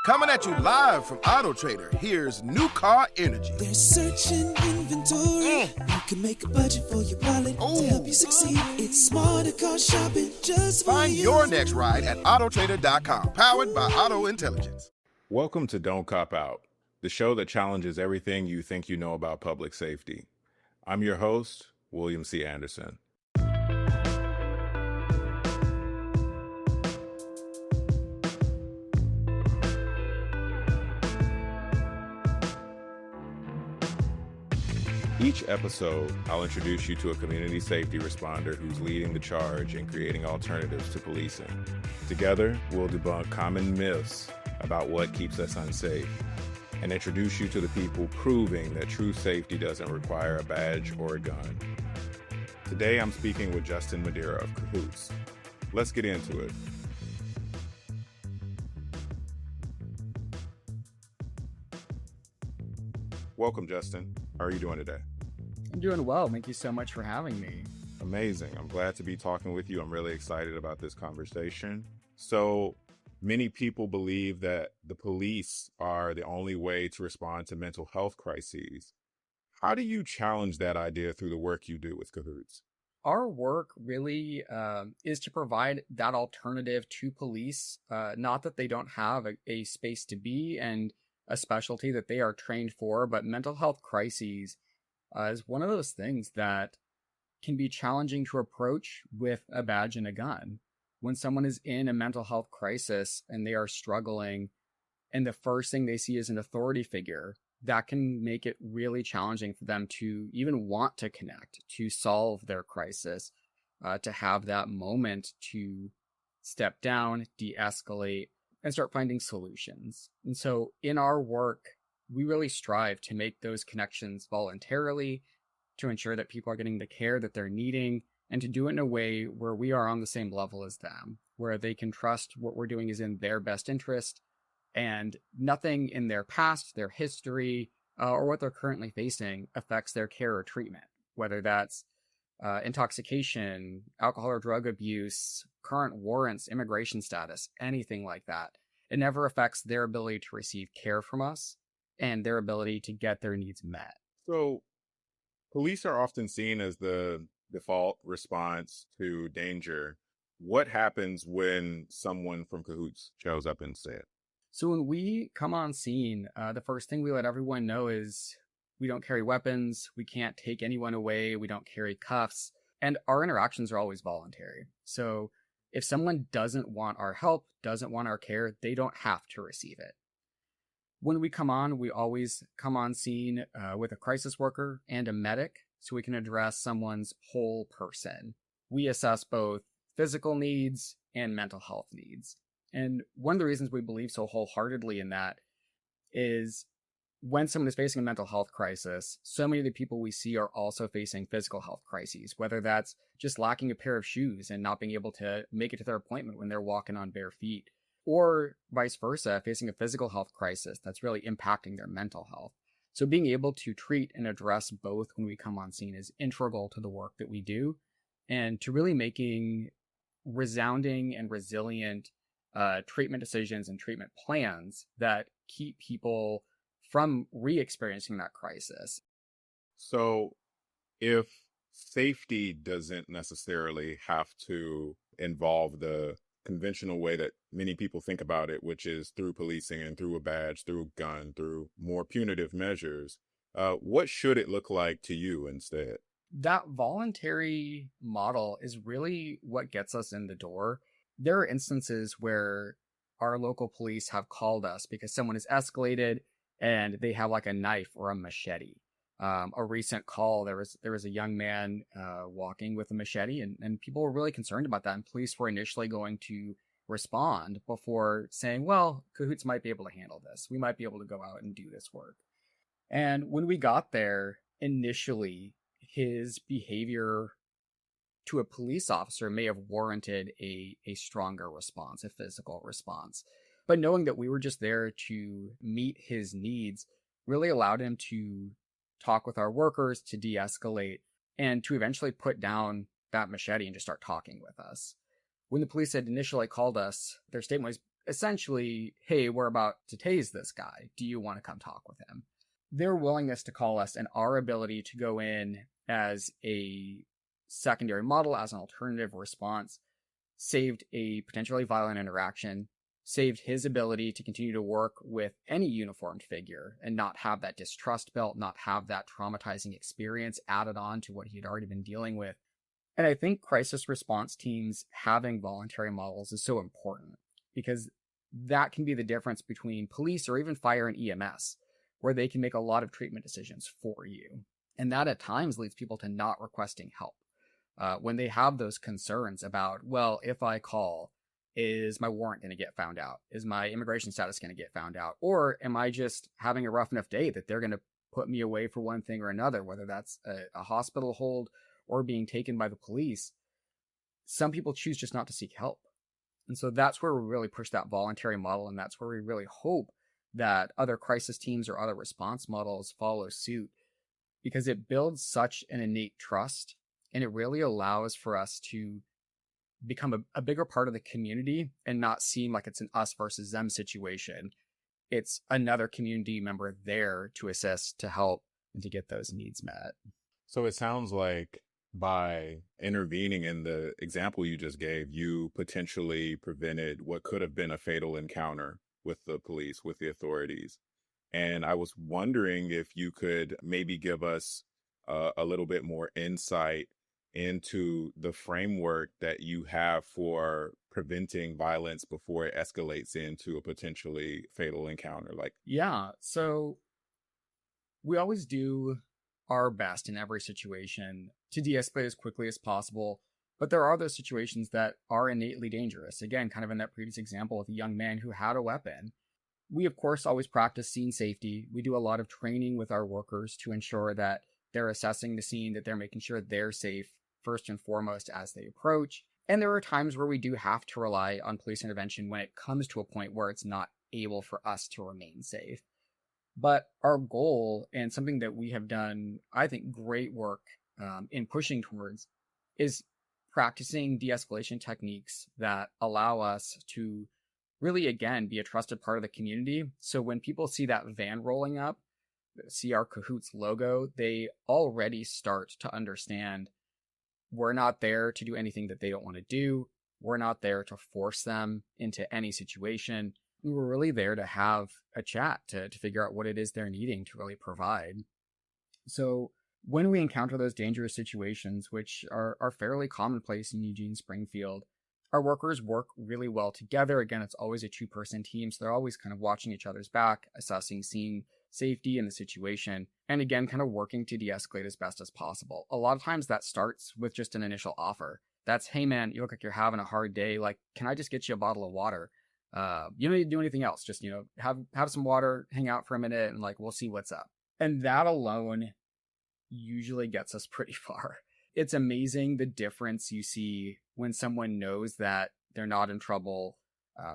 Coming at you live from Auto Trader, here's New Car Energy. They're searching inventory. You can make a budget for your wallet to help you succeed. It's smarter car shopping just for Find you. your next ride at autotrader.com, powered by Auto Intelligence. Welcome to Don't Cop Out, the show that challenges everything you think you know about public safety. I'm your host, William C. Anderson. Each episode, I'll introduce you to a community safety responder who's leading the charge in creating alternatives to policing. Together, we'll debunk common myths about what keeps us unsafe and introduce you to the people proving that true safety doesn't require a badge or a gun. Today, I'm speaking with Justin Madeira of CAHOOTS. Let's get into it. Welcome, Justin. How are you doing today? I'm doing well. Thank you so much for having me. Amazing. I'm glad to be talking with you. I'm really excited about this conversation. So many people believe that the police are the only way to respond to mental health crises. How do you challenge that idea through the work you do with CAHOOTS? Our work really is to provide that alternative to police, not that they don't have a space to be and a specialty that they are trained for, but mental health crises is one of those things that can be challenging to approach with a badge and a gun. When someone is in a mental health crisis and they are struggling, and the first thing they see is an authority figure, that can make it really challenging for them to even want to connect, to solve their crisis, to have that moment to step down, de-escalate, and start finding solutions. And so in our work, we really strive to make those connections voluntarily, to ensure that people are getting the care that they're needing, and to do it in a way where we are on the same level as them, where they can trust what we're doing is in their best interest, and nothing in their past, their history, or what they're currently facing affects their care or treatment, whether that's intoxication, alcohol or drug abuse, current warrants, immigration status, anything like that. It never affects their ability to receive care from us and their ability to get their needs met. So police are often seen as the default response to danger. What happens when someone from CAHOOTS shows up instead? So when we come on scene, the first thing we let everyone know is we don't carry weapons, we can't take anyone away, we don't carry cuffs, and our interactions are always voluntary. So if someone doesn't want our help, doesn't want our care, they don't have to receive it. When we come on, we always come on scene with a crisis worker and a medic, so we can address someone's whole person. We assess both physical needs and mental health needs. And one of the reasons we believe so wholeheartedly in that is when someone is facing a mental health crisis, so many of the people we see are also facing physical health crises, whether that's just lacking a pair of shoes and not being able to make it to their appointment when they're walking on bare feet, or vice versa, facing a physical health crisis that's really impacting their mental health. So being able to treat and address both when we come on scene is integral to the work that we do, and to really making resounding and resilient treatment decisions and treatment plans that keep people from re-experiencing that crisis. So if safety doesn't necessarily have to involve the conventional way that many people think about it, which is through policing and through a badge, through a gun, through more punitive measures, what should it look like to you instead? That voluntary model is really what gets us in the door. There are instances where our local police have called us because someone has escalated and they have like a knife or a machete. A recent call, there was a young man walking with a machete, and people were really concerned about that. And police were initially going to respond before saying, well, CAHOOTS might be able to handle this. We might be able to go out and do this work. And when we got there, initially, his behavior to a police officer may have warranted a stronger response, a physical response. But knowing that we were just there to meet his needs really allowed him to talk with our workers, to de-escalate, and to eventually put down that machete and just start talking with us. When the police had initially called us, their statement was essentially, hey, we're about to tase this guy. Do you want to come talk with him? Their willingness to call us and our ability to go in as a secondary model, as an alternative response, saved a potentially violent interaction, saved his ability to continue to work with any uniformed figure and not have that distrust built, not have that traumatizing experience added on to what he had already been dealing with. And I think crisis response teams having voluntary models is so important because that can be the difference between police or even fire and EMS, where they can make a lot of treatment decisions for you. And that at times leads people to not requesting help. When they have those concerns about, well, if I call, is my warrant going to get found out? Is my immigration status going to get found out? Or am I just having a rough enough day that they're going to put me away for one thing or another, whether that's a hospital hold or being taken by the police? Some people choose just not to seek help. And so that's where we really push that voluntary model, and that's where we really hope that other crisis teams or other response models follow suit, because it builds such an innate trust, and it really allows for us to become a bigger part of the community and not seem like it's an us versus them situation. It's another community member there to assist, to help, and to get those needs met. So it sounds like by intervening in the example you just gave, you potentially prevented what could have been a fatal encounter with the police, with the authorities. And I was wondering if you could maybe give us a little bit more insight into the framework that you have for preventing violence before it escalates into a potentially fatal encounter. Yeah, so we always do our best in every situation to de-escalate as quickly as possible, but there are those situations that are innately dangerous. Again, kind of in that previous example with a young man who had a weapon. We, of course, always practice scene safety. We do a lot of training with our workers to ensure that they're assessing the scene, that they're making sure they're safe first and foremost as they approach. And there are times where we do have to rely on police intervention when it comes to a point where it's not able for us to remain safe. But our goal, and something that we have done, I think, great work in pushing towards, is practicing de-escalation techniques that allow us to really, again, be a trusted part of the community. So when people see that van rolling up, see our CAHOOTS logo, they already start to understand we're not there to do anything that they don't want to do. We're not there to force them into any situation. We're really there to have a chat, to figure out what it is they're needing to really provide. So when we encounter those dangerous situations, which are fairly commonplace in Eugene, Springfield, our workers work really well together. Again, it's always a two-person team, so they're always kind of watching each other's back, assessing scene safety in the situation, and again, kind of working to de-escalate as best as possible. A lot of times that starts with just an initial offer. That's, hey man, you look like you're having a hard day. Like, can I just get you a bottle of water? You don't need to do anything else. Just, have some water, hang out for a minute, and we'll see what's up. And that alone usually gets us pretty far. It's amazing the difference you see when someone knows that they're not in trouble.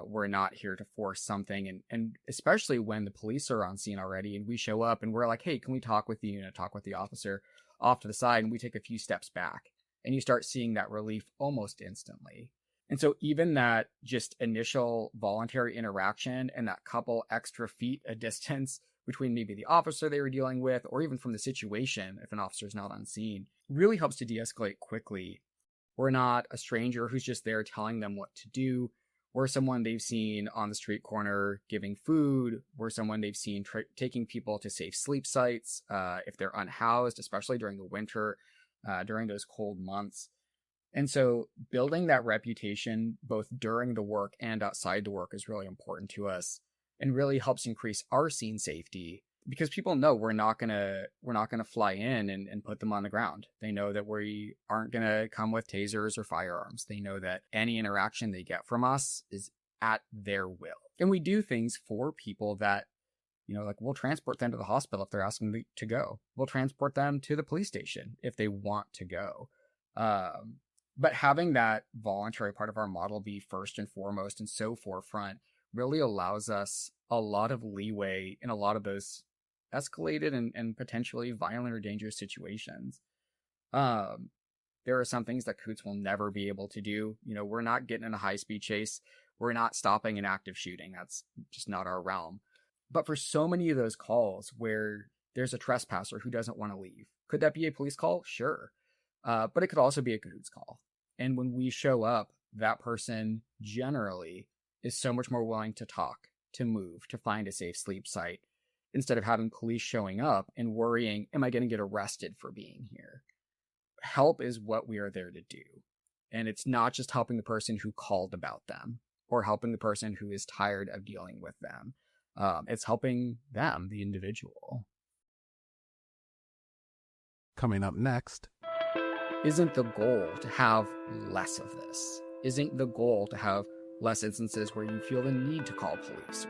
We're not here to force something. And especially when the police are on scene already and we show up and we're like, hey, can we talk with you? Talk with the officer off to the side, and we take a few steps back, and you start seeing that relief almost instantly. And so even that just initial voluntary interaction and that couple extra feet of distance between maybe the officer they were dealing with, or even from the situation, if an officer's not on scene, really helps to de-escalate quickly. We're not a stranger who's just there telling them what to do. We're someone they've seen on the street corner giving food. We're someone they've seen taking people to safe sleep sites if they're unhoused, especially during the winter, during those cold months. And so building that reputation both during the work and outside the work is really important to us, and really helps increase our scene safety, because people know we're not gonna fly in and put them on the ground. They know that we aren't gonna come with tasers or firearms. They know that any interaction they get from us is at their will. And we do things for people that, we'll transport them to the hospital if they're asking to go. We'll transport them to the police station if they want to go. But having that voluntary part of our model be first and foremost and so forefront really allows us a lot of leeway in a lot of those escalated and potentially violent or dangerous situations. There are some things that CAHOOTS will never be able to do. We're not getting in a high-speed chase. We're not stopping an active shooting. That's just not our realm. But for so many of those calls where there's a trespasser who doesn't want to leave, could that be a police call? Sure. But it could also be a CAHOOTS call. And when we show up, that person generally is so much more willing to talk, to move, to find a safe sleep site, instead of having police showing up and worrying, am I going to get arrested for being here? Help is what we are there to do. And it's not just helping the person who called about them or helping the person who is tired of dealing with them. It's helping them, the individual. Coming up next. Isn't the goal to have less of this? Isn't the goal to have less instances where you feel the need to call police?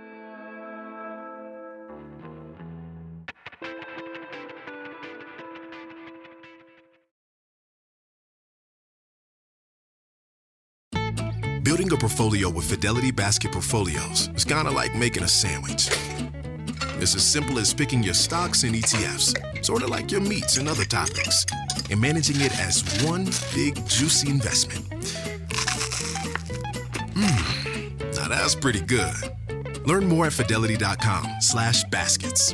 Building a portfolio with Fidelity Basket Portfolios is kind of like making a sandwich. It's as simple as picking your stocks and ETFs, sort of like your meats and other toppings, and managing it as one big, juicy investment. Now that's pretty good. Learn more at fidelity.com/baskets.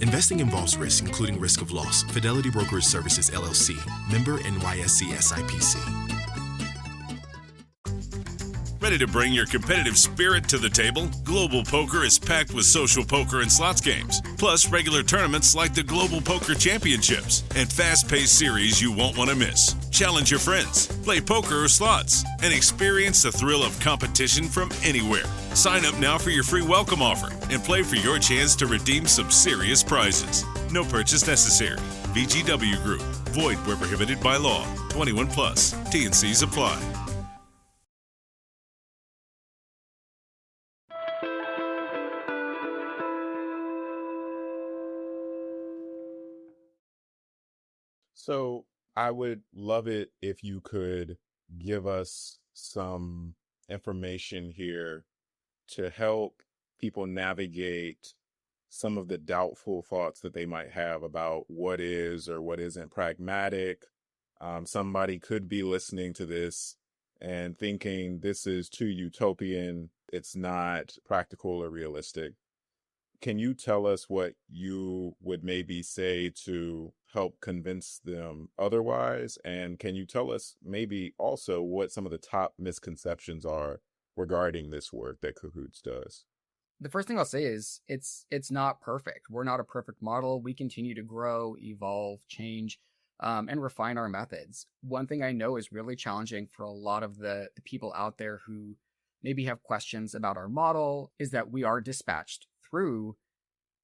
Investing involves risk, including risk of loss. Fidelity Brokerage Services, LLC. Member NYSE SIPC. Ready to bring your competitive spirit to the table? Global Poker is packed with social poker and slots games, plus regular tournaments like the Global Poker Championships and fast-paced series you won't want to miss. Challenge your friends, play poker or slots, and experience the thrill of competition from anywhere. Sign up now for your free welcome offer and play for your chance to redeem some serious prizes. No purchase necessary. VGW Group. Void where prohibited by law. 21 plus. T&Cs apply. So I would love it if you could give us some information here to help people navigate some of the doubtful thoughts that they might have about what is or what isn't pragmatic. Somebody could be listening to this and thinking this is too utopian. It's not practical or realistic. Can you tell us what you would maybe say to help convince them otherwise? And can you tell us maybe also what some of the top misconceptions are regarding this work that CAHOOTS does? The first thing I'll say is it's not perfect. We're not a perfect model. We continue to grow, evolve, change, and refine our methods. One thing I know is really challenging for a lot of the people out there who maybe have questions about our model is that we are dispatched through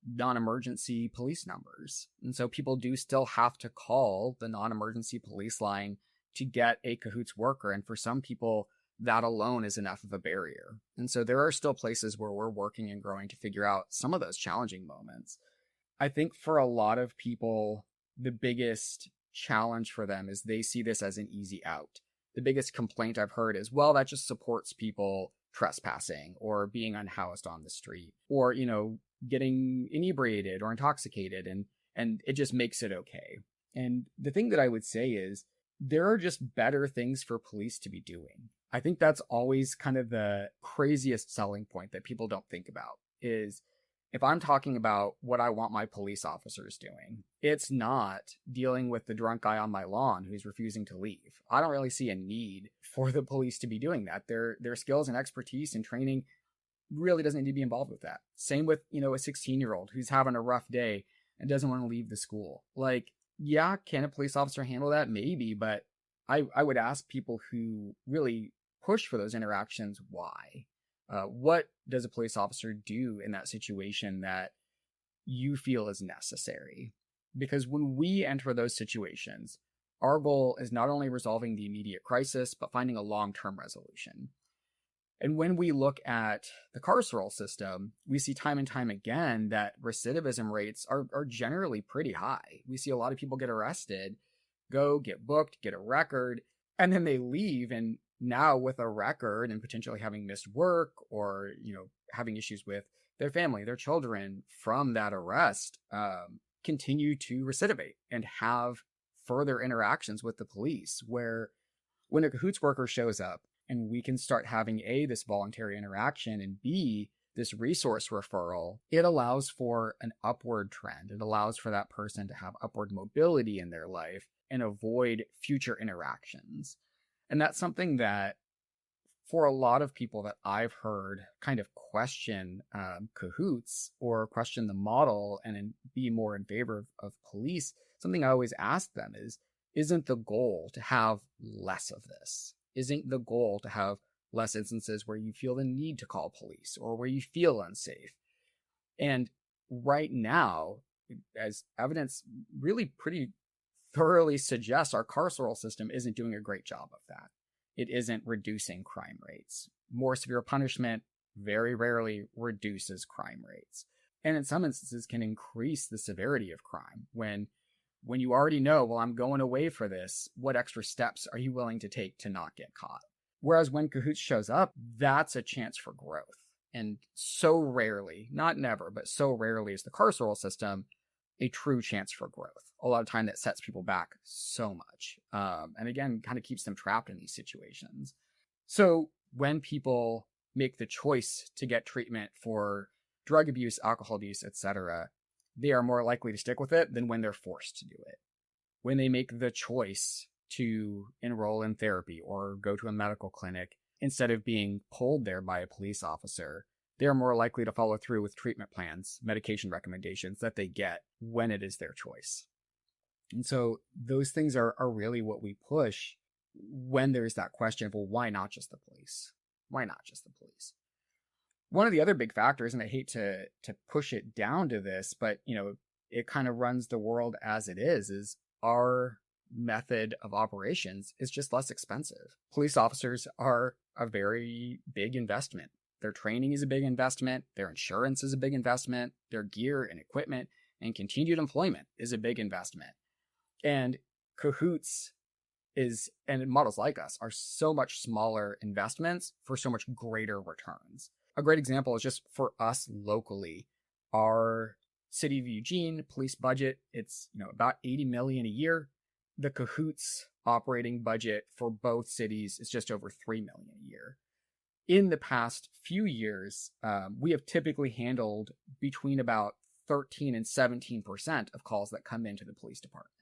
non-emergency police numbers. And so people do still have to call the non-emergency police line to get a CAHOOTS worker. And for some people, that alone is enough of a barrier. And so there are still places where we're working and growing to figure out some of those challenging moments. I think for a lot of people, the biggest challenge for them is they see this as an easy out. The biggest complaint I've heard is, well, that just supports people trespassing or being unhoused on the street or, getting inebriated or intoxicated, and it just makes it okay. And the thing that I would say is there are just better things for police to be doing. I think that's always kind of the craziest selling point that people don't think about is if I'm talking about what I want my police officers doing, it's not dealing with the drunk guy on my lawn who's refusing to leave. I don't really see a need for the police to be doing that. Their skills and expertise and training really doesn't need to be involved with that. Same with, a 16-year-old who's having a rough day and doesn't want to leave the school. Like, yeah, can a police officer handle that? Maybe, but I would ask people who really push for those interactions, why? What does a police officer do in that situation that you feel is necessary? Because when we enter those situations, our goal is not only resolving the immediate crisis, but finding a long-term resolution. And when we look at the carceral system, we see time and time again that recidivism rates are generally pretty high. We see a lot of people get arrested, go get booked, get a record, and then they leave. And now with a record and potentially having missed work or, having issues with their family, their children from that arrest, continue to recidivate and have further interactions with the police, where when a CAHOOTS worker shows up and we can start having this voluntary interaction, and B, this resource referral, it allows for an upward trend. It allows for that person to have upward mobility in their life and avoid future interactions. And that's something that for a lot of people that I've heard kind of question CAHOOTS or question the model and be more in favor of police, something I always ask them is, isn't the goal to have less of this? Isn't the goal to have less instances where you feel the need to call police or where you feel unsafe? And right now, as evidence really pretty thoroughly suggests, our carceral system isn't doing a great job of that. It isn't reducing crime rates. More severe punishment very rarely reduces crime rates. And in some instances can increase the severity of crime. When you already know, well, I'm going away for this, what extra steps are you willing to take to not get caught? Whereas when CAHOOTS shows up, that's a chance for growth. And so rarely, not never, but so rarely is the carceral system a true chance for growth. A lot of time that sets people back so much. And again, kind of keeps them trapped in these situations. So when people make the choice to get treatment for drug abuse, alcohol abuse, etc., they are more likely to stick with it than when they're forced to do it. When they make the choice to enroll in therapy or go to a medical clinic instead of being pulled there by a police officer, they're more likely to follow through with treatment plans, medication recommendations that they get when it is their choice. And so those things are really what we push when there's that question of, well, why not just the police? Why not just the police? One of the other big factors, and I hate to push it down to this, but it kind of runs the world as it is our method of operations is just less expensive. Police officers are a very big investment. Their training is a big investment. Their insurance is a big investment. Their gear and equipment and continued employment is a big investment. And CAHOOTS and models like us are so much smaller investments for so much greater returns. A great example is just for us locally, our City of Eugene police budget, it's about $80 million a year. The CAHOOTS operating budget for both cities is just over $3 million a year. In the past few years, we have typically handled between about 13 and 17% of calls that come into the police department.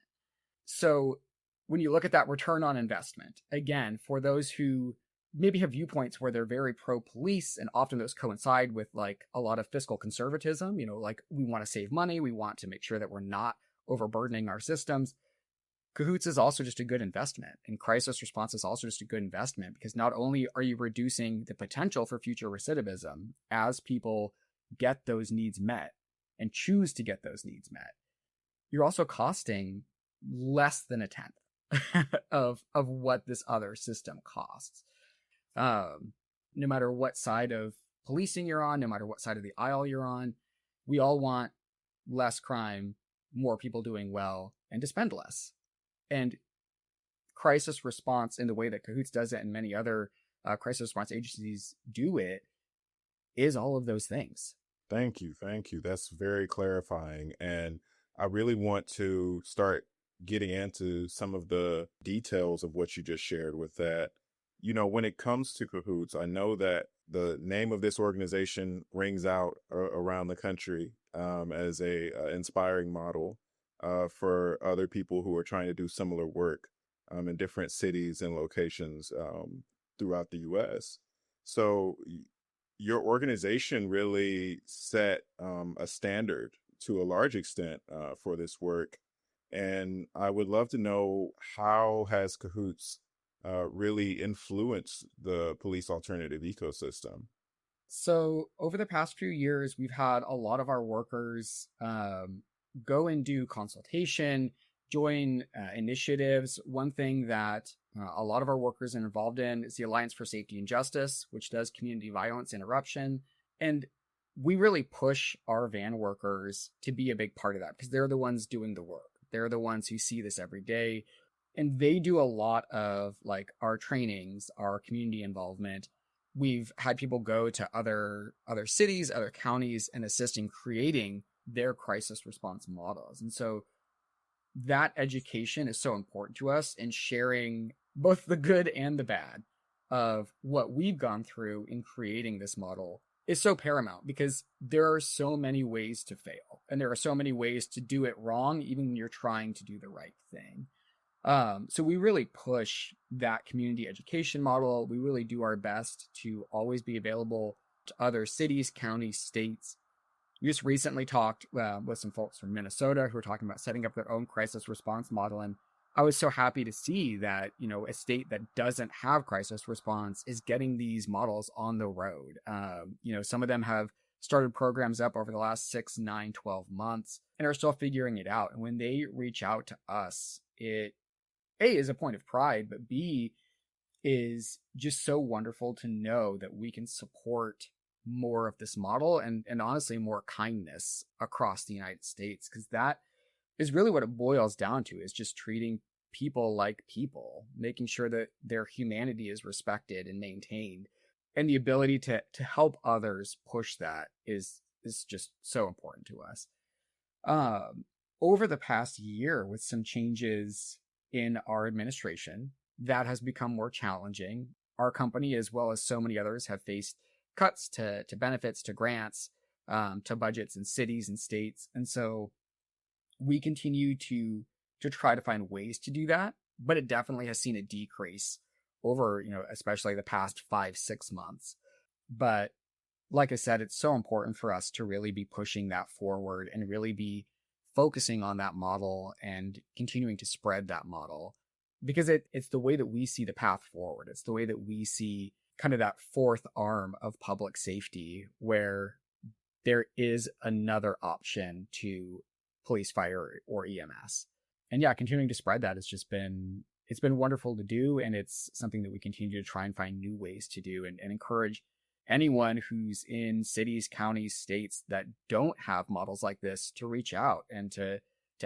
So when you look at that return on investment, again, for those who maybe have viewpoints where they're very pro-police, and often those coincide with like a lot of fiscal conservatism, like we want to save money, we want to make sure that we're not overburdening our systems. CAHOOTS is also just a good investment, and crisis response is also just a good investment, because not only are you reducing the potential for future recidivism as people get those needs met and choose to get those needs met, you're also costing less than a tenth of what this other system costs. No matter what side of policing you're on, no matter what side of the aisle you're on, we all want less crime, more people doing well, and to spend less. And crisis response in the way that CAHOOTS does it and many other crisis response agencies do it is all of those things. Thank you. That's very clarifying. And I really want to start getting into some of the details of what you just shared with that. When it comes to CAHOOTS, I know that the name of this organization rings out around the country as a inspiring model for other people who are trying to do similar work in different cities and locations throughout the U.S. So your organization really set a standard to a large extent for this work. And I would love to know, how has CAHOOTS really influenced the police alternative ecosystem? So over the past few years, we've had a lot of our workers go and do consultation, join initiatives. One thing that a lot of our workers are involved in is the Alliance for Safety and Justice, which does community violence interruption. And we really push our van workers to be a big part of that, because they're the ones doing the work. They're the ones who see this every day. And they do a lot of like our trainings, our community involvement. We've had people go to other cities, other counties, and assist in creating their crisis response models. And so that education is so important to us in sharing both the good and the bad of what we've gone through in creating this model is so paramount, because there are so many ways to fail and there are so many ways to do it wrong, even when you're trying to do the right thing. So we really push that community education model. We really do our best to always be available to other cities, counties, states. We just recently talked with some folks from Minnesota who were talking about setting up their own crisis response model. And I was so happy to see that, a state that doesn't have crisis response is getting these models on the road. Some of them have started programs up over the last 6, 9, 12 months and are still figuring it out. And when they reach out to us, it A, is a point of pride, but B, is just so wonderful to know that we can support more of this model and honestly more kindness across the United States, because that is really what it boils down to, is just treating people like people, making sure that their humanity is respected and maintained, and the ability to help others push that is just so important to us. Over the past year, with some changes in our administration, that has become more challenging. Our company, as well as so many others, have faced cuts to benefits, to grants, to budgets in cities and states. And so we continue to try to find ways to do that, but it definitely has seen a decrease over, especially the past 5-6 months. But like I said, it's so important for us to really be pushing that forward and really be focusing on that model and continuing to spread that model, because it's the way that we see the path forward. It's the way that we see kind of that fourth arm of public safety, where there is another option to police, fire, or EMS. And yeah, continuing to spread that it's been wonderful to do. And it's something that we continue to try and find new ways to do, and encourage anyone who's in cities, counties, states that don't have models like this to reach out and to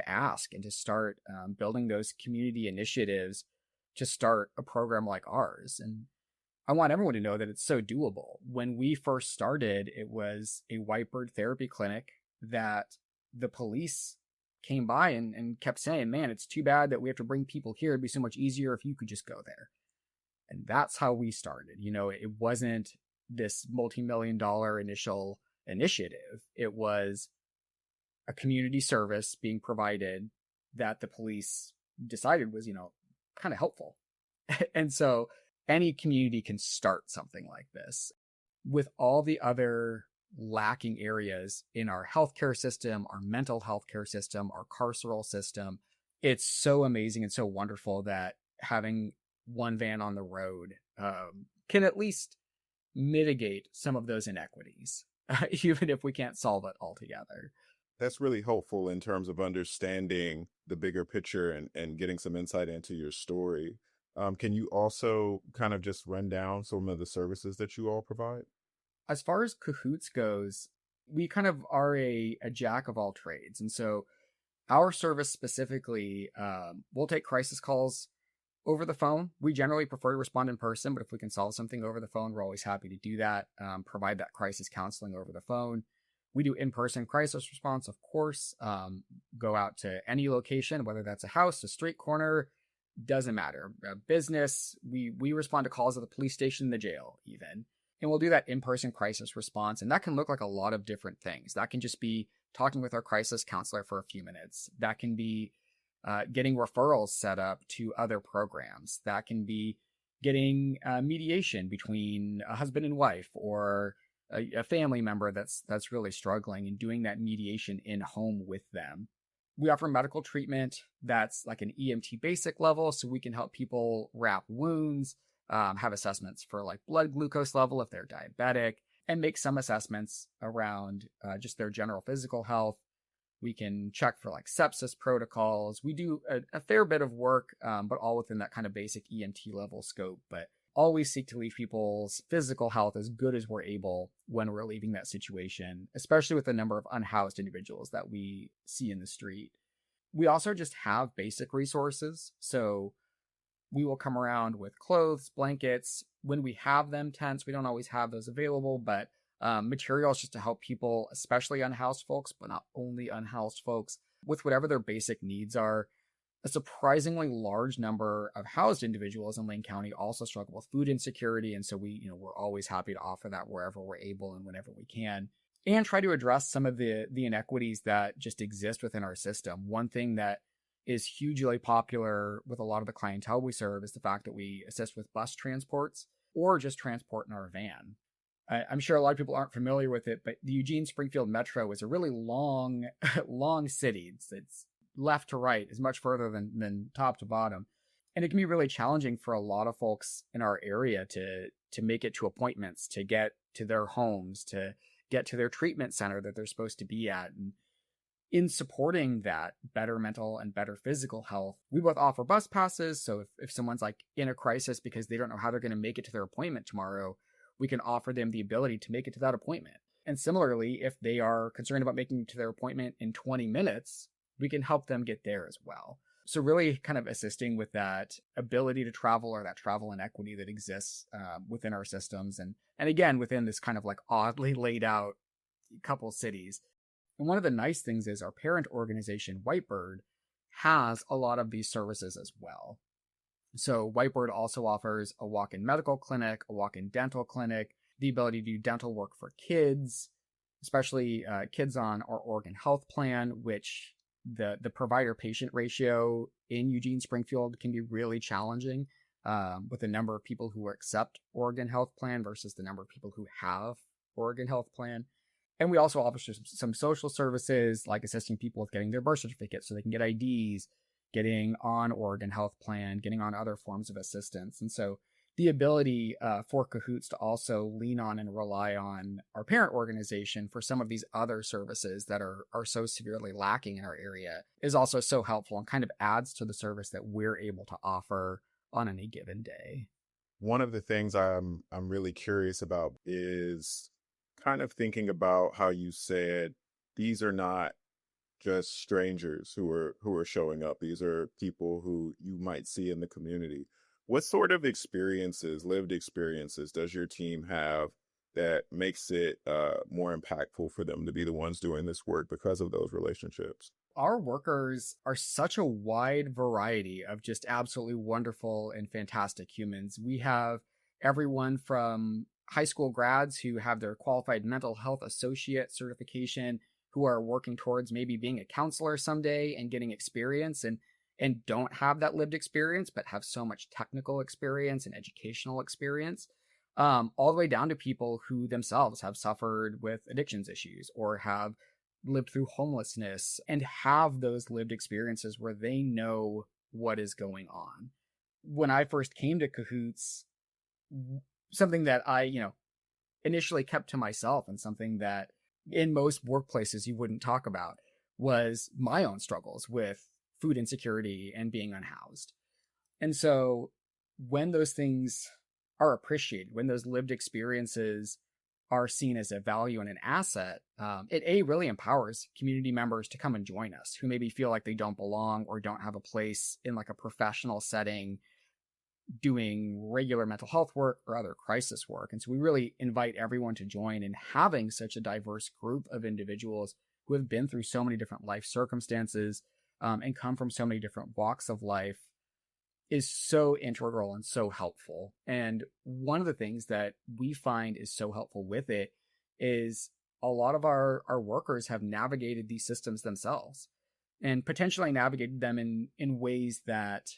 ask and to start building those community initiatives to start a program like ours. And I want everyone to know that it's so doable. When we first started, it was a whitebird therapy clinic that the police came by and kept saying, man, it's too bad that we have to bring people here. It'd be so much easier if you could just go there. And that's how we started. It wasn't this multi-million-dollar initial initiative. It was a community service being provided that the police decided was, kind of helpful. And so any community can start something like this. With all the other lacking areas in our healthcare system, our mental health care system, our carceral system, it's so amazing and so wonderful that having one van on the road can at least mitigate some of those inequities, even if we can't solve it altogether. That's really helpful in terms of understanding the bigger picture and getting some insight into your story. Can you also kind of just run down some of the services that you all provide? As far as CAHOOTS goes, we kind of are a jack of all trades. And so our service specifically, we'll take crisis calls over the phone. We generally prefer to respond in person, but if we can solve something over the phone, we're always happy to do that. Provide that crisis counseling over the phone. We do in-person crisis response, of course. Go out to any location, whether that's a house, a street corner, doesn't matter. Business, we respond to calls at the police station, the jail even. And we'll do that in-person crisis response. And that can look like a lot of different things. That can just be talking with our crisis counselor for a few minutes. That can be getting referrals set up to other programs. That can be getting mediation between a husband and wife, or a family member that's really struggling, and doing that mediation in home with them. We offer medical treatment that's like an EMT basic level, so we can help people wrap wounds, have assessments for like blood glucose level if they're diabetic, and make some assessments around just their general physical health. We can check for like sepsis protocols. We do a fair bit of work, but all within that kind of basic EMT level scope, but always seek to leave people's physical health as good as we're able when we're leaving that situation, especially with the number of unhoused individuals that we see in the street. We also just have basic resources. So we will come around with clothes, blankets. When we have them, tents, we don't always have those available, but materials just to help people, especially unhoused folks, but not only unhoused folks, with whatever their basic needs are. a surprisingly large number of housed individuals in Lane County also struggle with food insecurity. And so we're always happy to offer that wherever we're able and whenever we can, and try to address some of the inequities that just exist within our system. One thing that is hugely popular with a lot of the clientele we serve is the fact that we assist with bus transports or just transport in our van. I'm sure a lot of people aren't familiar with it, but the Eugene-Springfield Metro is a really long, long city. It's left to right is much further than top to bottom. And it can be really challenging for a lot of folks in our area to make it to appointments, to get to their homes, to get to their treatment center that they're supposed to be at. And in supporting that better mental and better physical health, we both offer bus passes. So if someone's like in a crisis because they don't know how they're going to make it to their appointment tomorrow, we can offer them the ability to make it to that appointment. And similarly, if they are concerned about making it to their appointment in 20 minutes, we can help them get there as well. So really kind of assisting with that ability to travel or that travel inequity that exists within our systems. And again, within this kind of like oddly laid out couple cities. And one of the nice things is our parent organization, Whitebird, has a lot of these services as well. So Whitebird also offers a walk-in medical clinic, a walk-in dental clinic, the ability to do dental work for kids, especially kids on our Oregon Health Plan, which the provider-patient ratio in Eugene-Springfield can be really challenging with the number of people who accept Oregon Health Plan versus the number of people who have Oregon Health Plan. And we also offer some social services, like assisting people with getting their birth certificates so they can get IDs, getting on Oregon Health Plan, getting on other forms of assistance. And so the ability for CAHOOTS to also lean on and rely on our parent organization for some of these other services that are so severely lacking in our area is also so helpful and kind of adds to the service that we're able to offer on any given day. One of the things I'm really curious about is kind of thinking about how you said these are not just strangers who are showing up. These are people who you might see in the community. What sort of lived experiences, does your team have that makes it more impactful for them to be the ones doing this work because of those relationships? Our workers are such a wide variety of just absolutely wonderful and fantastic humans. We have everyone from high school grads who have their qualified mental health associate certification, who are working towards maybe being a counselor someday and getting experience and don't have that lived experience, but have so much technical experience and educational experience, all the way down to people who themselves have suffered with addictions issues or have lived through homelessness and have those lived experiences where they know what is going on. When I first came to CAHOOTS, something that I, initially kept to myself and something that in most workplaces you wouldn't talk about was my own struggles with food insecurity and being unhoused. And so when those things are appreciated, when those lived experiences are seen as a value and an asset, it really empowers community members to come and join us who maybe feel like they don't belong or don't have a place in like a professional setting doing regular mental health work or other crisis work. And so we really invite everyone to join, in having such a diverse group of individuals who have been through so many different life circumstances and come from so many different walks of life is so integral and so helpful. And one of the things that we find is so helpful with it is a lot of our workers have navigated these systems themselves and potentially navigated them in ways that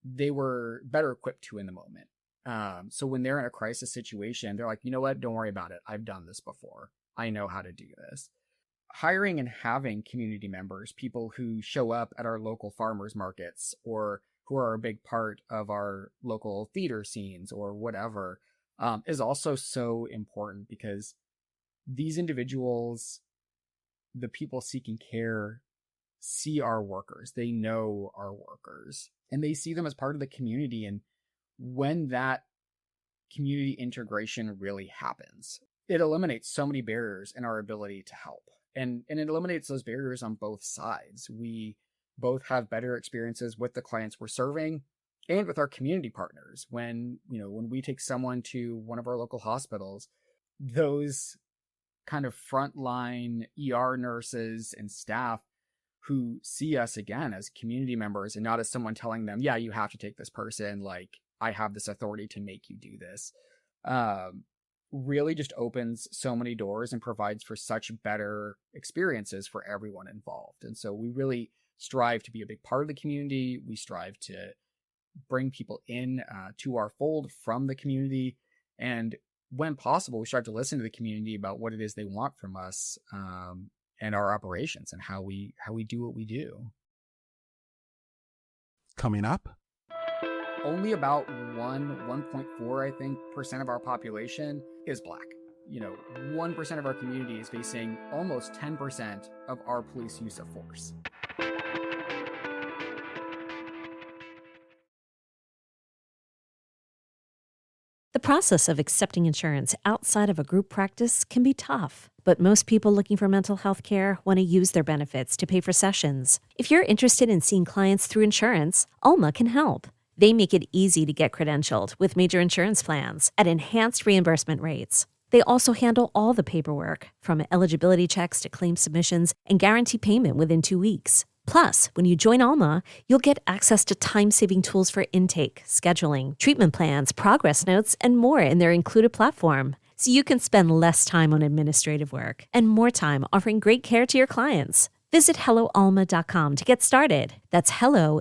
they were better equipped to in the moment. So when they're in a crisis situation, they're like, you know what, don't worry about it. I've done this before. I know how to do this. Hiring and having community members, people who show up at our local farmers markets or who are a big part of our local theater scenes or whatever, is also so important, because these individuals, the people seeking care, see our workers. They know our workers and they see them as part of the community. And when that community integration really happens, it eliminates so many barriers in our ability to help. And it eliminates those barriers on both sides. We both have better experiences with the clients we're serving and with our community partners. When we take someone to one of our local hospitals, those kind of frontline ER nurses and staff who see us again as community members and not as someone telling them, yeah, you have to take this person. Like, I have this authority to make you do this. Really just opens so many doors and provides for such better experiences for everyone involved. And so we really strive to be a big part of the community. We strive to bring people in to our fold from the community. And when possible, we strive to listen to the community about what it is they want from us, and our operations and how we do what we do. Coming up, only about 1.4, I think, % of our population is Black. 1% of our community is facing almost 10% of our police use of force. The process of accepting insurance outside of a group practice can be tough, but most people looking for mental health care want to use their benefits to pay for sessions. If you're interested in seeing clients through insurance, Alma can help. They make it easy to get credentialed with major insurance plans at enhanced reimbursement rates. They also handle all the paperwork, from eligibility checks to claim submissions, and guarantee payment within 2 weeks. Plus, when you join Alma, you'll get access to time-saving tools for intake, scheduling, treatment plans, progress notes, and more in their included platform. So you can spend less time on administrative work and more time offering great care to your clients. Visit HelloAlma.com to get started. That's HelloAlma.com.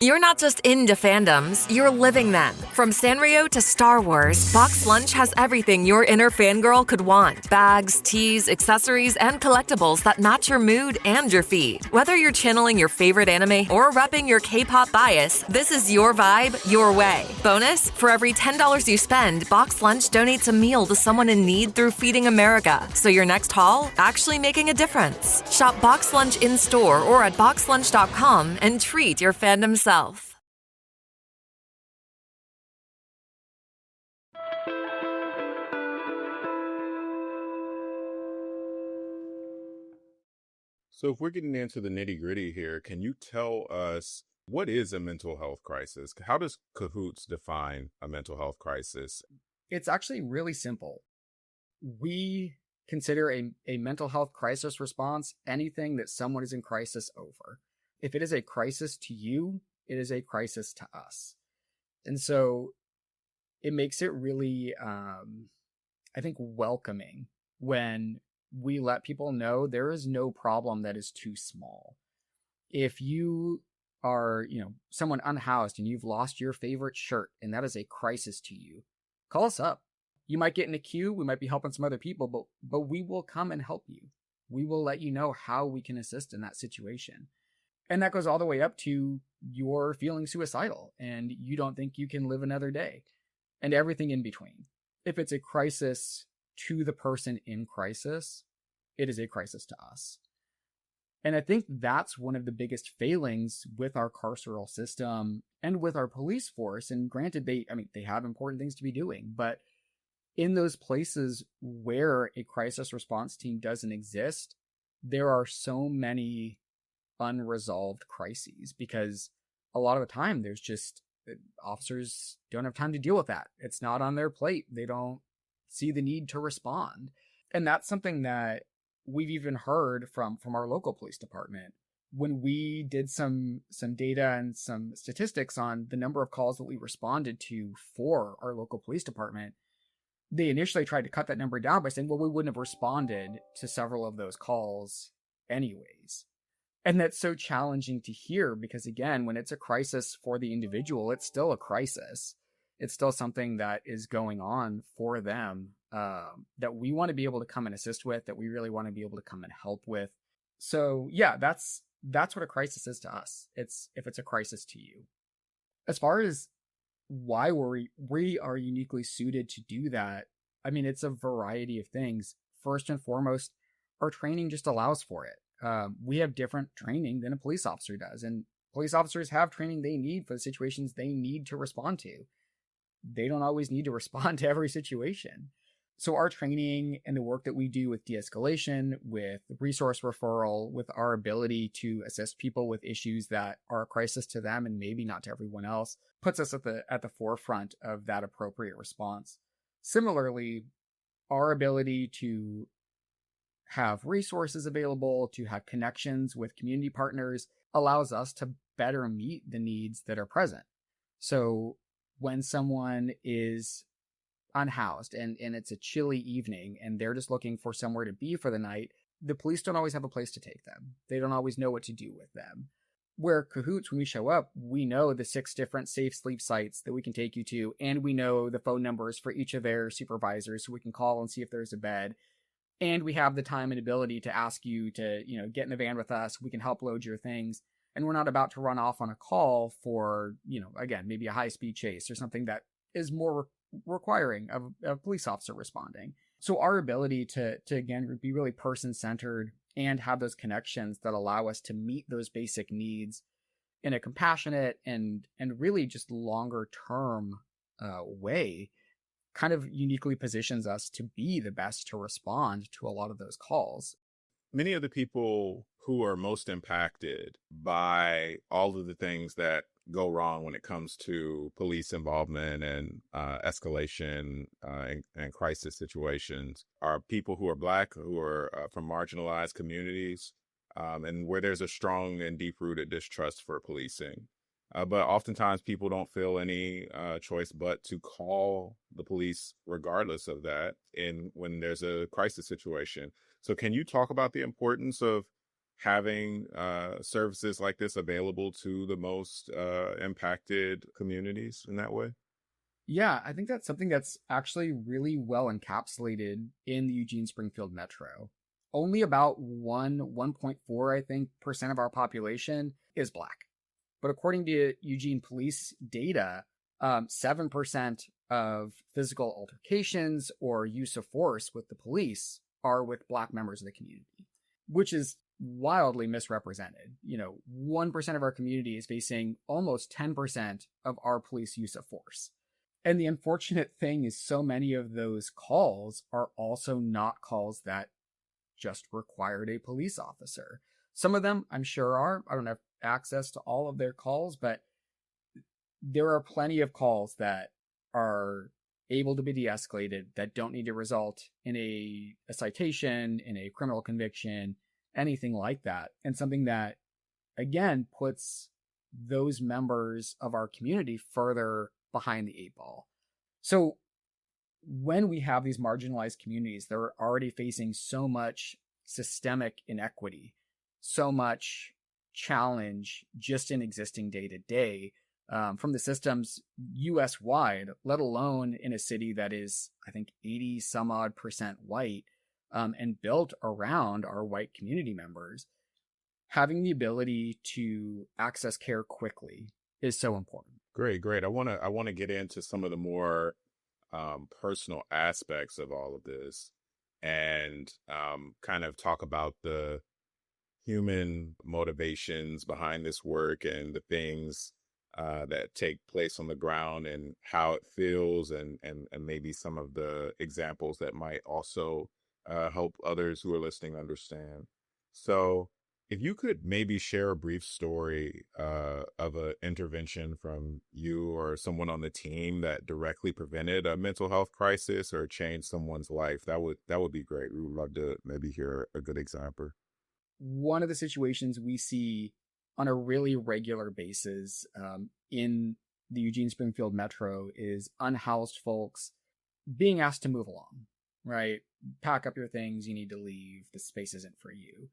You're not just into fandoms, you're living them. From Sanrio to Star Wars, Box Lunch has everything your inner fangirl could want. Bags, tees, accessories, and collectibles that match your mood and your feed. Whether you're channeling your favorite anime or repping your K-pop bias, this is your vibe, your way. Bonus, for every $10 you spend, Box Lunch donates a meal to someone in need through Feeding America. So your next haul, actually making a difference. Shop Box Lunch in-store or at boxlunch.com and treat your fandom self. So if we're getting into the nitty-gritty here, can you tell us what is a mental health crisis? How does CAHOOTS define a mental health crisis? It's actually really simple. We consider a mental health crisis response anything that someone is in crisis over. If it is a crisis to you, it is a crisis to us. And so it makes it really, I think, welcoming when we let people know there is no problem that is too small. If you are, someone unhoused and you've lost your favorite shirt and that is a crisis to you, call us up. You might get in a queue. We might be helping some other people, but we will come and help you. We will let you know how we can assist in that situation. And that goes all the way up to you're feeling suicidal and you don't think you can live another day, and everything in between. If it's a crisis to the person in crisis, it is a crisis to us. And I think that's one of the biggest failings with our carceral system and with our police force. And granted, they have important things to be doing, but in those places where a crisis response team doesn't exist, there are so many unresolved crises, because a lot of the time there's just officers don't have time to deal with that. It's not on their plate. They don't see the need to respond. And that's something that we've even heard from our local police department. When we did some data and some statistics on the number of calls that we responded to for our local police department, they initially tried to cut that number down by saying, well, we wouldn't have responded to several of those calls anyways. And that's so challenging to hear, because again, when it's a crisis for the individual, it's still a crisis. It's still something that is going on for them, that we want to be able to come and assist with, that we really want to be able to come and help with. So yeah, that's what a crisis is to us. It's if it's a crisis to you. As far as why we are uniquely suited to do that, it's a variety of things. First and foremost, our training just allows for it. We have different training than a police officer does, and police officers have training they need for the situations they need to respond to. They don't always need to respond to every situation. So our training and the work that we do with de-escalation, with resource referral, with our ability to assist people with issues that are a crisis to them and maybe not to everyone else, puts us at the forefront of that appropriate response. Similarly, our ability to have resources available, to have connections with community partners, allows us to better meet the needs that are present. So when someone is unhoused and it's a chilly evening and they're just looking for somewhere to be for the night, the police don't always have a place to take them. They don't always know what to do with them. Where CAHOOTS, when we show up, we know the 6 different safe sleep sites that we can take you to, and we know the phone numbers for each of their supervisors so we can call and see if there's a bed. And we have the time and ability to ask you to, get in the van with us. We can help load your things. And we're not about to run off on a call for, again, maybe a high-speed chase or something that is more requiring of a police officer responding. So our ability to again, be really person-centered and have those connections that allow us to meet those basic needs in a compassionate and really just longer-term way kind of uniquely positions us to be the best to respond to a lot of those calls. Many of the people who are most impacted by all of the things that go wrong when it comes to police involvement and escalation and crisis situations are people who are Black, who are from marginalized communities, and where there's a strong and deep-rooted distrust for policing. But oftentimes people don't feel any choice but to call the police regardless of that when there's a crisis situation. So can you talk about the importance of having services like this available to the most impacted communities in that way? Yeah, I think that's something that's actually really well encapsulated in the Eugene Springfield Metro. Only about 1.4, I think, % of our population is Black. But according to Eugene police data, 7% of physical altercations or use of force with the police are with Black members of the community, which is wildly misrepresented. 1% of our community is facing almost 10% of our police use of force. And the unfortunate thing is so many of those calls are also not calls that just required a police officer. Some of them, I'm sure are. I don't have access to all of their calls, but there are plenty of calls that are able to be de-escalated that don't need to result in a citation, in a criminal conviction, anything like that. And something that, again, puts those members of our community further behind the 8 ball. So when we have these marginalized communities that are already facing so much systemic inequity, so much challenge just in existing day to day from the systems US wide, let alone in a city that is, I think, 80 some odd % white and built around our white community members, having the ability to access care quickly is so important. Great. I want to get into some of the more personal aspects of all of this and kind of talk about the human motivations behind this work and the things that take place on the ground and how it feels and maybe some of the examples that might also help others who are listening understand. So if you could maybe share a brief story of an intervention from you or someone on the team that directly prevented a mental health crisis or changed someone's life, that would be great. We would love to maybe hear a good example. One of the situations we see on a really regular basis in the Eugene Springfield Metro is unhoused folks being asked to move along, right? Pack up your things, you need to leave, the space isn't for you.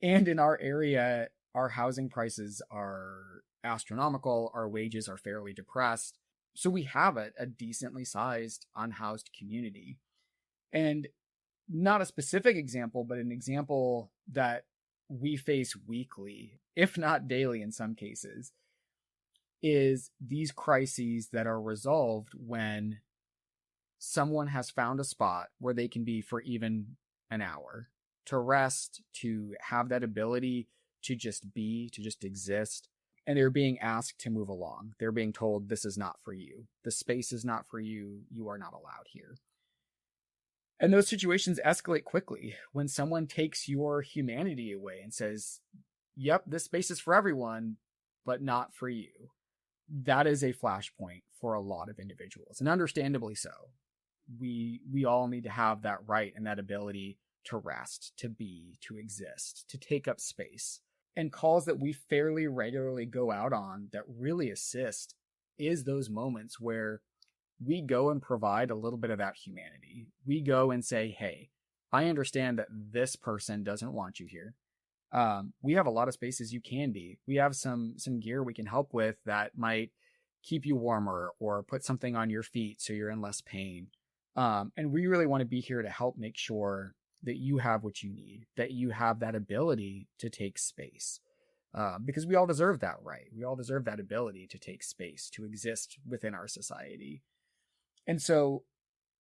And in our area, our housing prices are astronomical, our wages are fairly depressed. So we have a decently sized unhoused community. And not a specific example, but an example that we face weekly, if not daily in some cases, is these crises that are resolved when someone has found a spot where they can be for even an hour, to rest, to have that ability to just be, to just exist. And they're being asked to move along. They're being told, this is not for you. The space is not for you. You are not allowed here. And those situations escalate quickly when someone takes your humanity away and says, yep, this space is for everyone, but not for you. That is a flashpoint for a lot of individuals, and understandably so. We all need to have that right and that ability to rest, to be, to exist, to take up space. And calls that we fairly regularly go out on that really assist is those moments where we go and provide a little bit of that humanity. We go and say, hey, I understand that this person doesn't want you here. We have a lot of spaces you can be. We have some gear we can help with that might keep you warmer or put something on your feet so you're in less pain. And we really want to be here to help make sure that you have what you need, that you have that ability to take space. Because we all deserve that right. We all deserve that ability to take space, to exist within our society. And so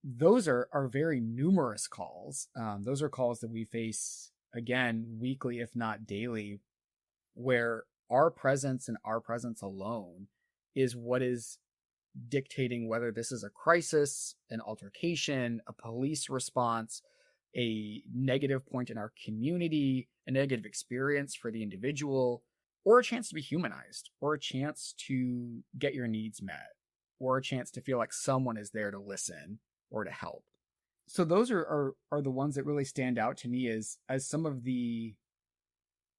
those are very numerous calls. Those are calls that we face, again, weekly, if not daily, where our presence and our presence alone is what is dictating whether this is a crisis, an altercation, a police response, a negative point in our community, a negative experience for the individual, or a chance to be humanized, or a chance to get your needs met, or a chance to feel like someone is there to listen or to help. So those are the ones that really stand out to me as some of the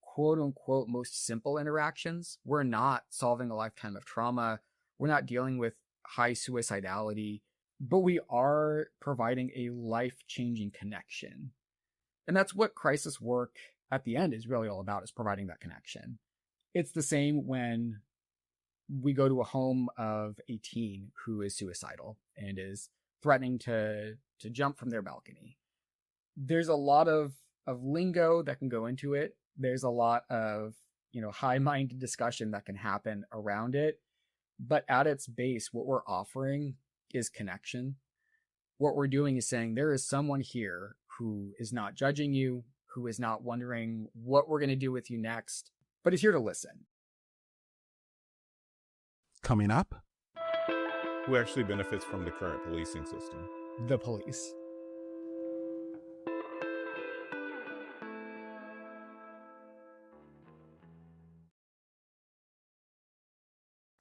quote unquote most simple interactions. We're not solving a lifetime of trauma. We're not dealing with high suicidality, but we are providing a life-changing connection. And that's what crisis work at the end is really all about, is providing that connection. It's the same when we go to a home of a teen who is suicidal and is threatening to jump from their balcony. There's a lot of lingo that can go into it. There's a lot of, high-minded discussion that can happen around it. But at its base, what we're offering is connection. What we're doing is saying there is someone here who is not judging you, who is not wondering what we're going to do with you next, but is here to listen. Coming up, Who actually benefits from the current policing system? The police.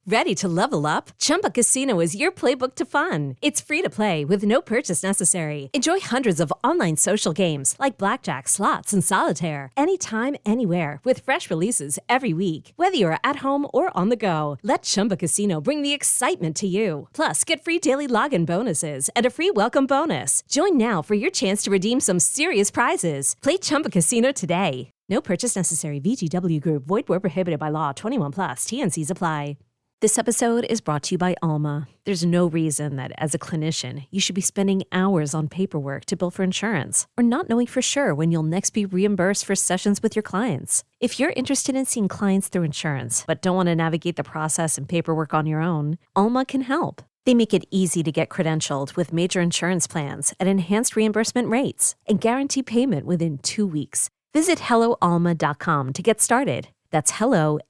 Ready to level up? Chumba Casino is your playbook to fun. It's free to play with no purchase necessary. Enjoy hundreds of online social games like blackjack, slots, and solitaire anytime, anywhere with fresh releases every week. Whether you're at home or on the go, let Chumba Casino bring the excitement to you. Plus, get free daily login bonuses and a free welcome bonus. Join now for your chance to redeem some serious prizes. Play Chumba Casino today. No purchase necessary. VGW Group. Void where prohibited by law. 21+. TNCs apply. This episode is brought to you by Alma. There's no reason that, as a clinician, you should be spending hours on paperwork to bill for insurance or not knowing for sure when you'll next be reimbursed for sessions with your clients. If you're interested in seeing clients through insurance but don't want to navigate the process and paperwork on your own, Alma can help. They make it easy to get credentialed with major insurance plans at enhanced reimbursement rates and guarantee payment within 2 weeks. Visit HelloAlma.com to get started. That's HelloAlma.com.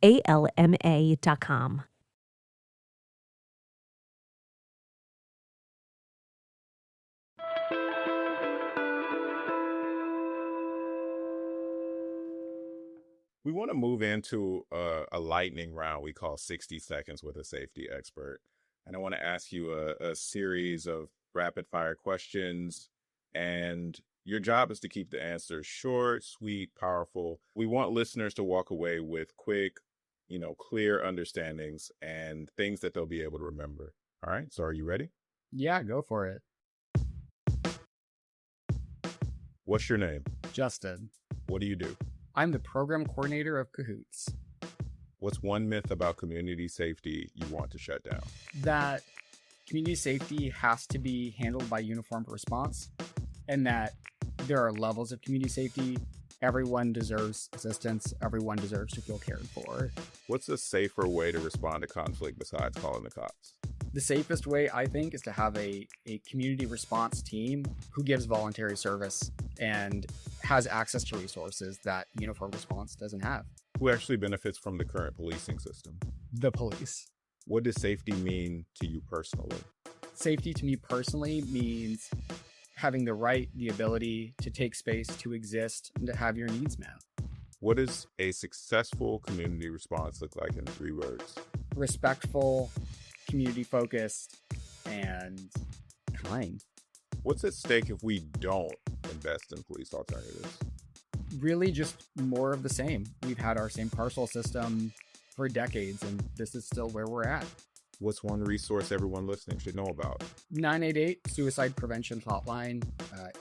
We want to move into a lightning round we call 60 Seconds with a Safety Expert. And I want to ask you a series of rapid fire questions. And your job is to keep the answers short, sweet, powerful. We want listeners to walk away with quick, clear understandings and things that they'll be able to remember. All right. So are you ready? Yeah, go for it. What's your name? Justin. What do you do? I'm the program coordinator of CAHOOTS. What's one myth about community safety you want to shut down? That community safety has to be handled by uniformed response, and that there are levels of community safety. Everyone deserves assistance. Everyone deserves to feel cared for. What's a safer way to respond to conflict besides calling the cops? The safest way, I think, is to have a community response team who gives voluntary service and has access to resources that uniformed response doesn't have. Who actually benefits from the current policing system? The police. What does safety mean to you personally? Safety to me personally means having the right, the ability to take space, to exist, and to have your needs met. What does a successful community response look like in 3 words? Respectful, community-focused, and kind. What's at stake if we don't invest in police alternatives? Really just more of the same. We've had our same carceral system for decades, and this is still where we're at. What's one resource everyone listening should know about? 988 Suicide Prevention Hotline.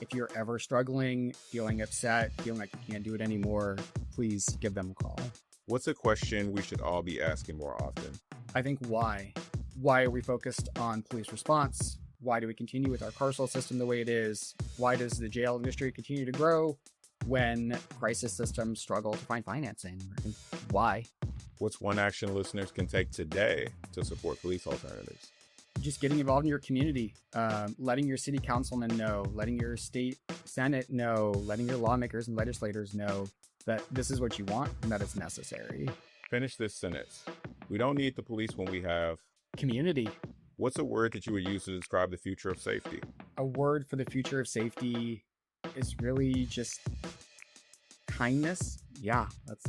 If you're ever struggling, feeling upset, feeling like you can't do it anymore, please give them a call. What's a question we should all be asking more often? I think why? Why are we focused on police response? Why do we continue with our carceral system the way it is? Why does the jail industry continue to grow when crisis systems struggle to find financing? Why? What's one action listeners can take today to support police alternatives? Just getting involved in your community, letting your city councilman know, letting your state senate know, letting your lawmakers and legislators know that this is what you want and that it's necessary. Finish this sentence. We don't need the police when we have community. What's a word that you would use to describe the future of safety? A word for the future of safety is really just kindness. Yeah, that's...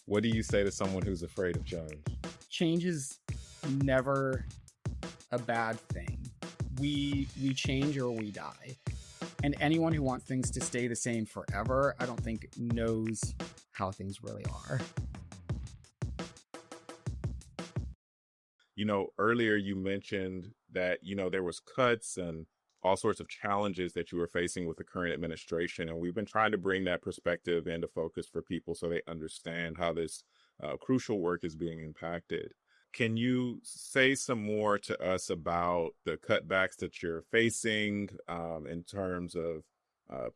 What do you say to someone who's afraid of change? Change is never a bad thing. We change or we die. And anyone who wants things to stay the same forever, I don't think knows how things really are. You know, earlier you mentioned that, there was cuts and all sorts of challenges that you were facing with the current administration. And we've been trying to bring that perspective into focus for people so they understand how this crucial work is being impacted. Can you say some more to us about the cutbacks that you're facing in terms of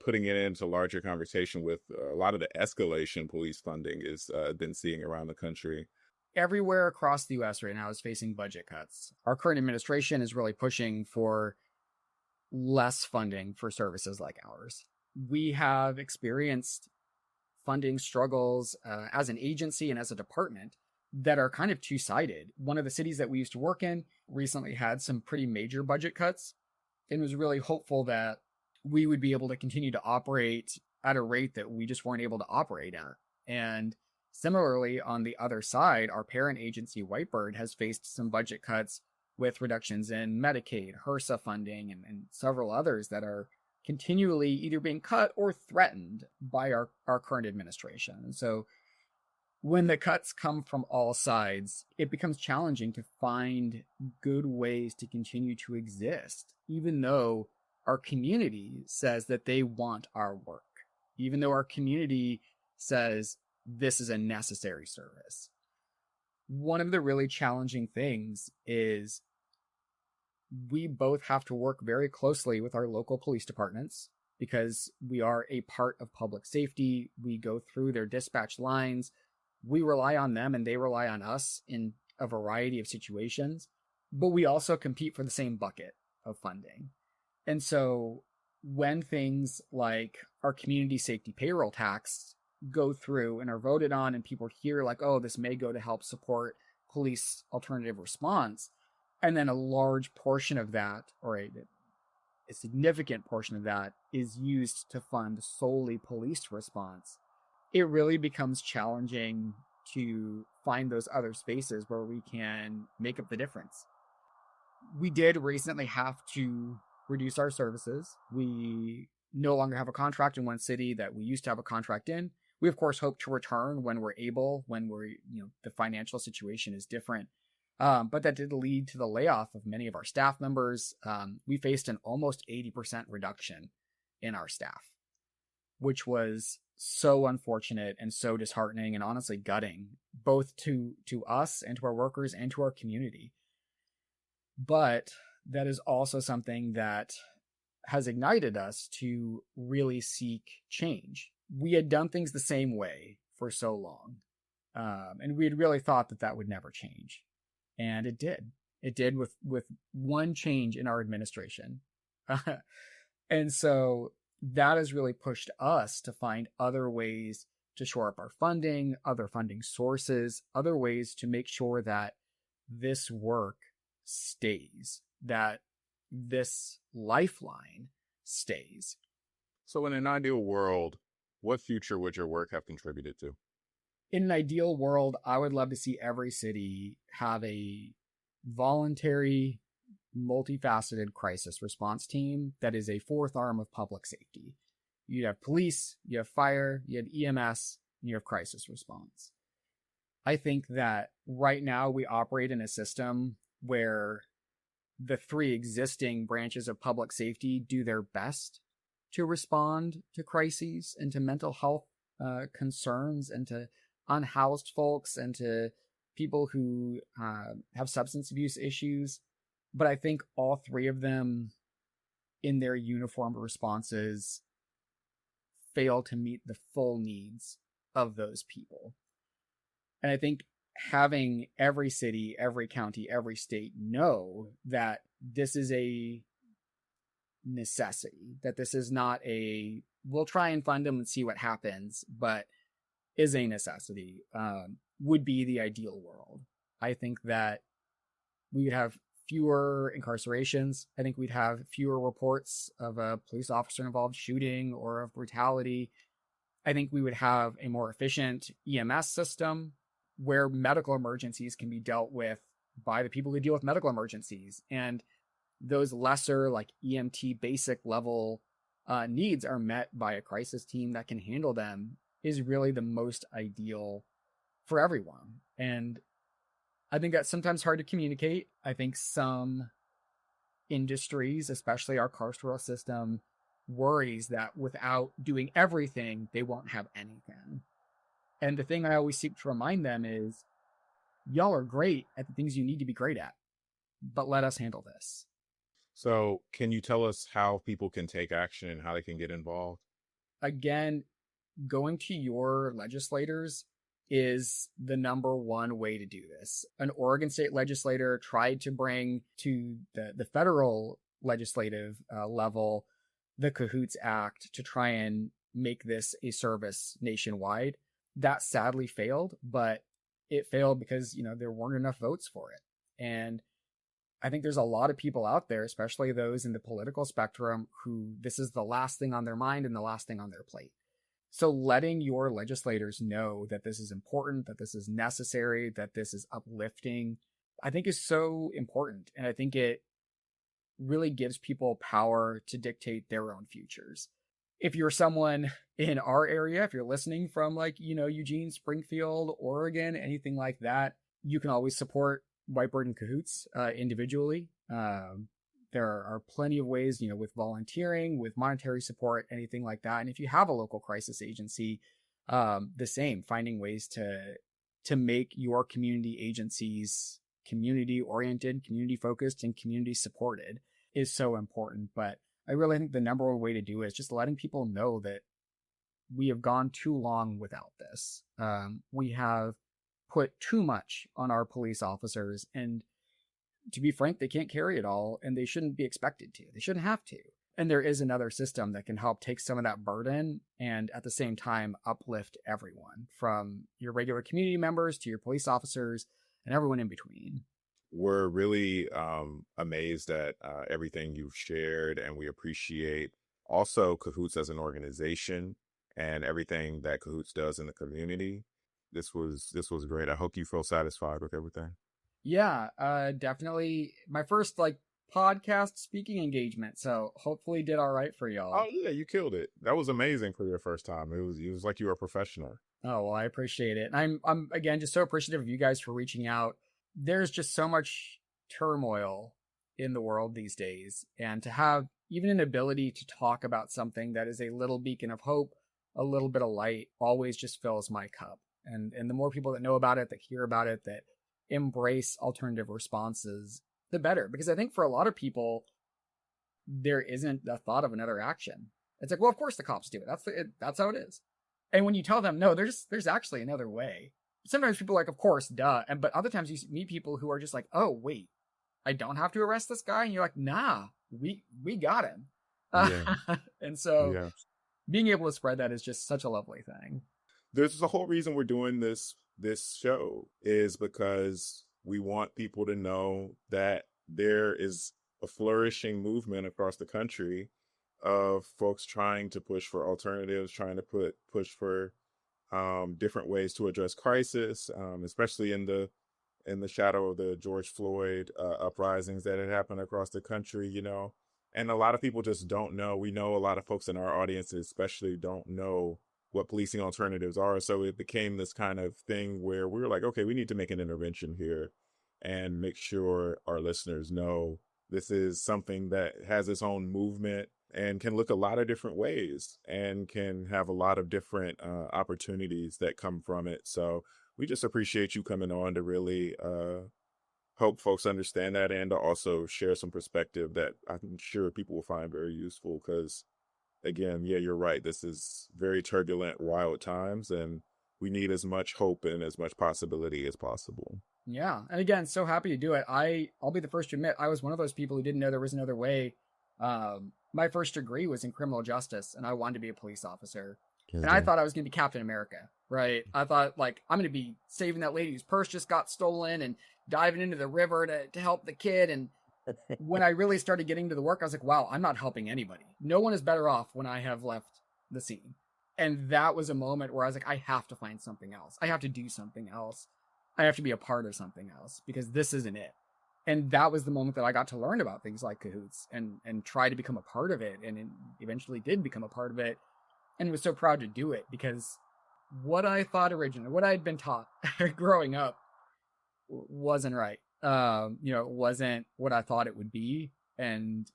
putting it into larger conversation with a lot of the escalation police funding is been seeing around the country? Everywhere across the U.S. right now is facing budget cuts. Our current administration is really pushing for less funding for services like ours. We have experienced funding struggles as an agency and as a department that are kind of two-sided. One of the cities that we used to work in recently had some pretty major budget cuts and was really hopeful that we would be able to continue to operate at a rate that we just weren't able to operate at. And similarly, on the other side, our parent agency, Whitebird, has faced some budget cuts with reductions in Medicaid, HRSA funding, and several others that are continually either being cut or threatened by our current administration. And so when the cuts come from all sides, it becomes challenging to find good ways to continue to exist, even though our community says that they want our work, even though our community says this is a necessary service. One of the really challenging things is we both have to work very closely with our local police departments because we are a part of public safety. We go through their dispatch lines. We rely on them and they rely on us in a variety of situations, but we also compete for the same bucket of funding. And so when things like our community safety payroll tax go through and are voted on and people hear like, oh, this may go to help support police alternative response, and then a large portion of that, or a significant portion of that, is used to fund solely police response, it really becomes challenging to find those other spaces where we can make up the difference. We did recently have to reduce our services. We no longer have a contract in one city that we used to have a contract in. We, of course, hope to return when we're able, when the financial situation is different. But that did lead to the layoff of many of our staff members. We faced an almost 80% reduction in our staff, which was so unfortunate and so disheartening and honestly gutting, both to us and to our workers and to our community. But that is also something that has ignited us to really seek change. We had done things the same way for so long, and we had really thought that would never change. And it did. It did with one change in our administration. And so that has really pushed us to find other ways to shore up our funding, other funding sources, other ways to make sure that this work stays, that this lifeline stays. So in an ideal world, what future would your work have contributed to? In an ideal world, I would love to see every city have a voluntary multifaceted crisis response team that is a fourth arm of public safety. You have police, you have fire, you have EMS, and you have crisis response. I think that right now we operate in a system where the three existing branches of public safety do their best to respond to crises and to mental health concerns and to unhoused folks and to people who have substance abuse issues. But I think all three of them in their uniformed responses fail to meet the full needs of those people. And I think having every city, every county, every state know that this is a necessity, that this is not a, we'll try and fund them and see what happens, but is a necessity, would be the ideal world. I think that we would have fewer incarcerations. I think we'd have fewer reports of a police officer involved shooting or of brutality. I think we would have a more efficient EMS system where medical emergencies can be dealt with by the people who deal with medical emergencies. And those lesser, like EMT basic level needs are met by a crisis team that can handle them is really the most ideal for everyone. And I think that's sometimes hard to communicate. I think some industries, especially our carceral system, worries that without doing everything, they won't have anything. And the thing I always seek to remind them is, y'all are great at the things you need to be great at, but let us handle this. So can you tell us how people can take action and how they can get involved? Again, going to your legislators is the number one way to do this. An Oregon state legislator tried to bring to the federal legislative level the CAHOOTS Act to try and make this a service nationwide. That sadly failed, but it failed because, there weren't enough votes for it. And I think there's a lot of people out there, especially those in the political spectrum, who this is the last thing on their mind and the last thing on their plate. So letting your legislators know that this is important, that this is necessary, that this is uplifting, I think is so important. And I think it really gives people power to dictate their own futures. If you're someone in our area, if you're listening from Eugene, Springfield, Oregon, anything like that, you can always support Whitebird and CAHOOTS individually. There are plenty of ways, with volunteering, with monetary support, anything like that. And if you have a local crisis agency, the same, finding ways to make your community agencies community-oriented, community-focused, and community-supported is so important. But I really think the number one way to do it is just letting people know that we have gone too long without this. We have put too much on our police officers, and to be frank, they can't carry it all, and they shouldn't be expected to. They shouldn't have to. And there is another system that can help take some of that burden and at the same time uplift everyone, from your regular community members to your police officers and everyone in between. We're really amazed at everything you've shared, and we appreciate also CAHOOTS as an organization and everything that CAHOOTS does in the community. This was great. I hope you feel satisfied with everything. Yeah, definitely my first podcast speaking engagement, so hopefully did all right for y'all. Oh yeah, you killed it. That was amazing for your first time. It was like you were a professional. Oh, well, I appreciate it. And I'm again just so appreciative of you guys for reaching out. There's just so much turmoil in the world these days, and to have even an ability to talk about something that is a little beacon of hope, a little bit of light, always just fills my cup. And the more people that know about it, that hear about it, that embrace alternative responses, the better. Because I think for a lot of people, there isn't the thought of another action. It's like, well, of course the cops do it. That's how it is. And when you tell them, no, there's actually another way. Sometimes people are like, of course, duh. But other times you meet people who are just like, oh, wait, I don't have to arrest this guy? And you're like, nah, we got him. Yeah. And so being able to spread that is just such a lovely thing. There's a whole reason we're doing this show is because we want people to know that there is a flourishing movement across the country of folks trying to push for alternatives, trying to push for different ways to address crisis, especially in the in the shadow of the George Floyd uprisings that had happened across the country, you know, and a lot of people just don't know. We know a lot of folks in our audience especially don't know what policing alternatives are. So it became this kind of thing where we were like, okay, we need to make an intervention here and make sure our listeners know this is something that has its own movement and can look a lot of different ways and can have a lot of different opportunities that come from it. So we just appreciate you coming on to really help folks understand that and to also share some perspective that I'm sure people will find very useful because, again, yeah, you're right. This is very turbulent, wild times, and we need as much hope and as much possibility as possible. Yeah. And again, so happy to do it. I'll be the first to admit I was one of those people who didn't know there was another way. My first degree was in criminal justice, and I wanted to be a police officer. And I thought I was going to be Captain America, right? I thought, like, I'm going to be saving that lady whose purse just got stolen and diving into the river to help the kid. And when I really started getting to the work, I was like, wow, I'm not helping anybody. No one is better off when I have left the scene. And that was a moment where I was like, I have to find something else. I have to do something else. I have to be a part of something else because this isn't it. And that was the moment that I got to learn about things like CAHOOTS and try to become a part of it. And it eventually did become a part of it. And was so proud to do it because what I thought originally, what I had been taught growing up wasn't right. It wasn't what I thought it would be. And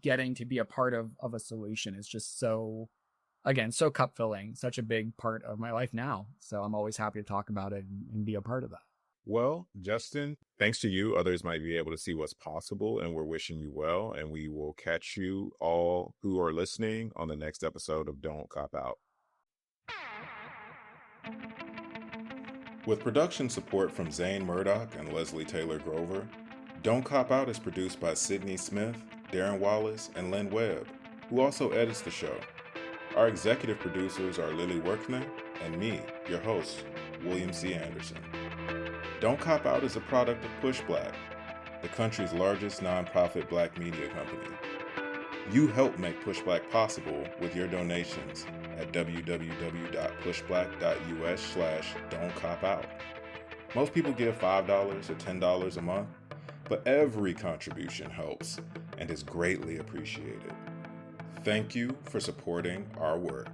getting to be a part of a solution is just so, again, so cup filling, such a big part of my life now. So I'm always happy to talk about it and be a part of that. Well, Justin, thanks to you, others might be able to see what's possible, and we're wishing you well, and we will catch you all who are listening on the next episode of Don't Cop Out. With production support from Zane Murdoch and Leslie Taylor Grover, Don't Cop Out is produced by Sydney Smith, Darren Wallace, and Lynn Webb, who also edits the show. Our executive producers are Lily Workman and me, your host, William C. Anderson. Don't Cop Out is a product of PushBlack, the country's largest nonprofit black media company. You help make PushBlack possible with your donations at www.pushblack.us/don'tcopout. Most people give $5 or $10 a month, but every contribution helps and is greatly appreciated. Thank you for supporting our work.